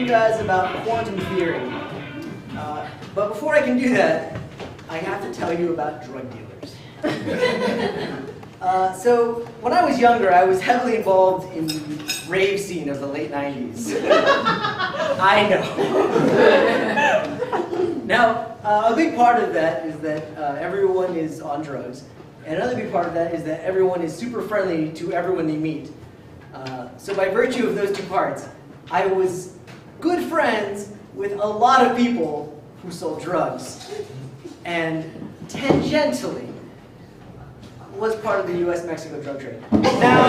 you guys about quantum theory. But before I can do that, I have to tell you about drug dealers. So when I was younger, I was heavily involved in the rave scene of the late 90s. I know. Now, a big part of that is that everyone is on drugs. And another big part of that is that everyone is super friendly to everyone they meet. So by virtue of those two parts, I was good friends with a lot of people who sold drugs. And tangentially, was part of the US-Mexico drug trade. Now,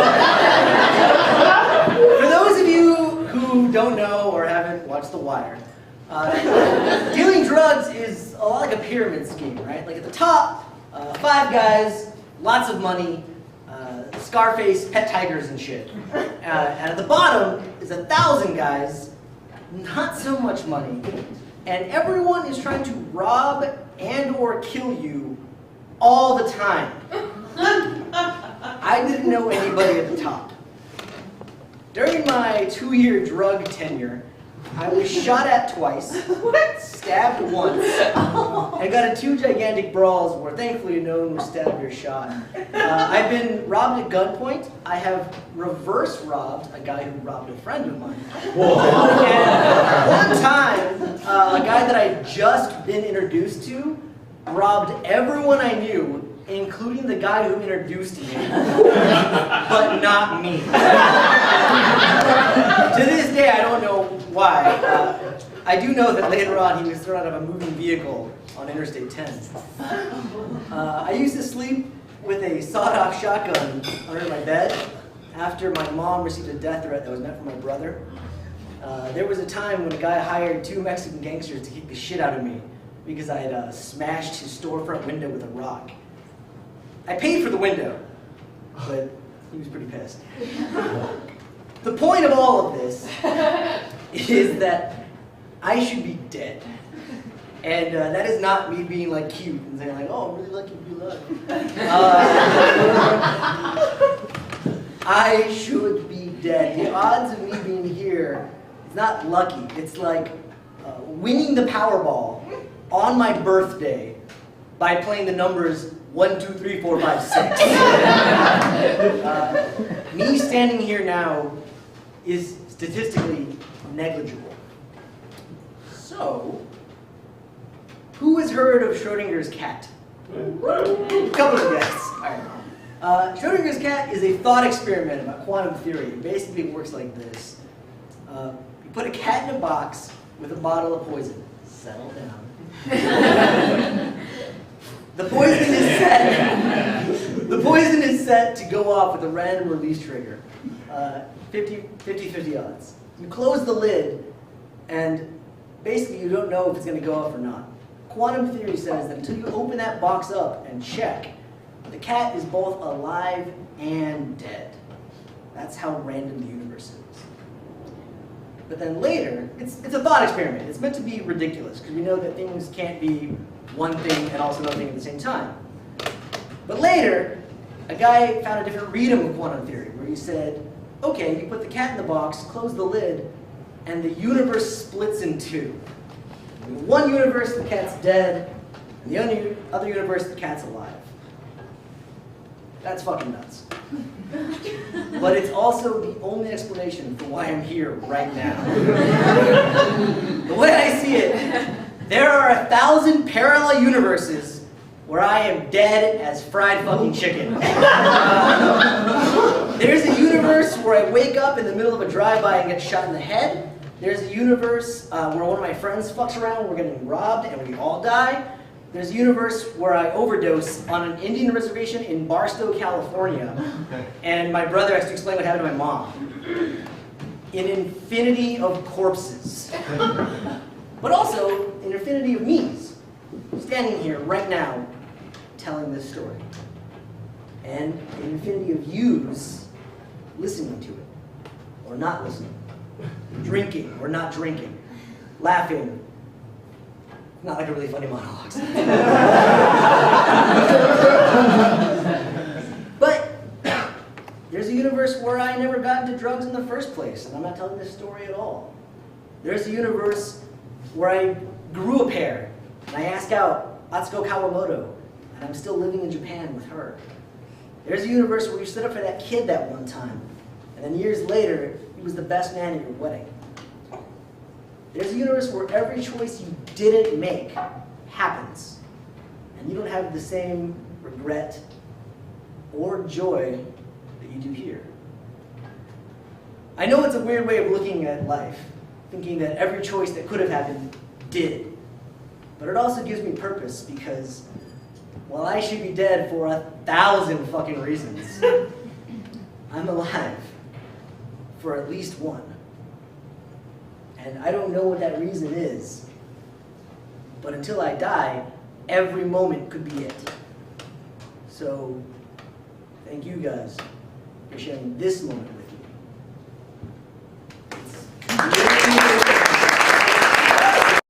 for those of you who don't know or haven't watched The Wire, dealing drugs is a lot like a pyramid scheme, right? Like at the top, 5 guys, lots of money, Scarface, pet tigers and shit. And at the bottom is 1,000 guys, not so much money, and everyone is trying to rob and or kill you all the time. I didn't know anybody at the top. During my 2-year drug tenure, I was shot at twice, stabbed once, and got in 2 gigantic brawls where thankfully no one was stabbed or shot. I've been robbed at gunpoint. I have reverse robbed a guy who robbed a friend of mine. And one time, a guy that I'd just been introduced to robbed everyone I knew, including the guy who introduced me, but not me. To this day, I don't know why. I do know that later on he was thrown out of a moving vehicle on Interstate 10. I used to sleep with a sawed-off shotgun under my bed after my mom received a death threat that was meant for my brother. There was a time when a guy hired 2 Mexican gangsters to kick the shit out of me because I had smashed his storefront window with a rock. I paid for the window, but he was pretty pissed. The point of all of this is that I should be dead. And that is not me being like cute and saying like, oh, I'm really lucky to be alive. I should be dead. The odds of me being here is not lucky. It's like winning the Powerball on my birthday by playing the numbers 1, 2, 3, 4, 5, 6. Me standing here now is statistically negligible. So, who has heard of Schrödinger's cat? A couple of guests. All right. Schrödinger's cat is a thought experiment about quantum theory. It basically works like this. You put a cat in a box with a bottle of poison. Settle down. The poison is set to go off with a random release trigger. 50-50 odds. You close the lid, and basically you don't know if it's going to go off or not. Quantum theory says that until you open that box up and check, the cat is both alive and dead. That's how random the universe is. But then later, it's a thought experiment. It's meant to be ridiculous, because we know that things can't be one thing and also another thing at the same time. But later, a guy found a different read of quantum theory, where he said, okay, you put the cat in the box, close the lid, and the universe splits in 2. In one universe, the cat's dead, and the other universe, the cat's alive. That's fucking nuts. But it's also the only explanation for why I'm here right now. The way I see it, there are 1,000 parallel universes where I am dead as fried fucking chicken. There's a universe where I wake up in the middle of a drive-by and get shot in the head. There's a universe where one of my friends fucks around, we're getting robbed, and we all die. There's a universe where I overdose on an Indian reservation in Barstow, California, and my brother has to explain what happened to my mom. An infinity of corpses. But also, an infinity of me's, standing here right now, telling this story. And an infinity of you's listening to it, or not listening. Drinking, or not drinking. Laughing. Not like a really funny monologue. But there's a universe where I never got into drugs in the first place, and I'm not telling this story at all. There's a universe where I grew a pair, and I asked out Atsuko Kawamoto, and I'm still living in Japan with her. There's a universe where you stood up for that kid that one time, and then years later, he was the best man at your wedding. There's a universe where every choice you didn't make happens, and you don't have the same regret or joy that you do here. I know it's a weird way of looking at life, thinking that every choice that could have happened did. But it also gives me purpose because, while I should be dead for 1,000 fucking reasons, I'm alive for at least one. And I don't know what that reason is, but until I die, every moment could be it. So, thank you guys for sharing this moment with me.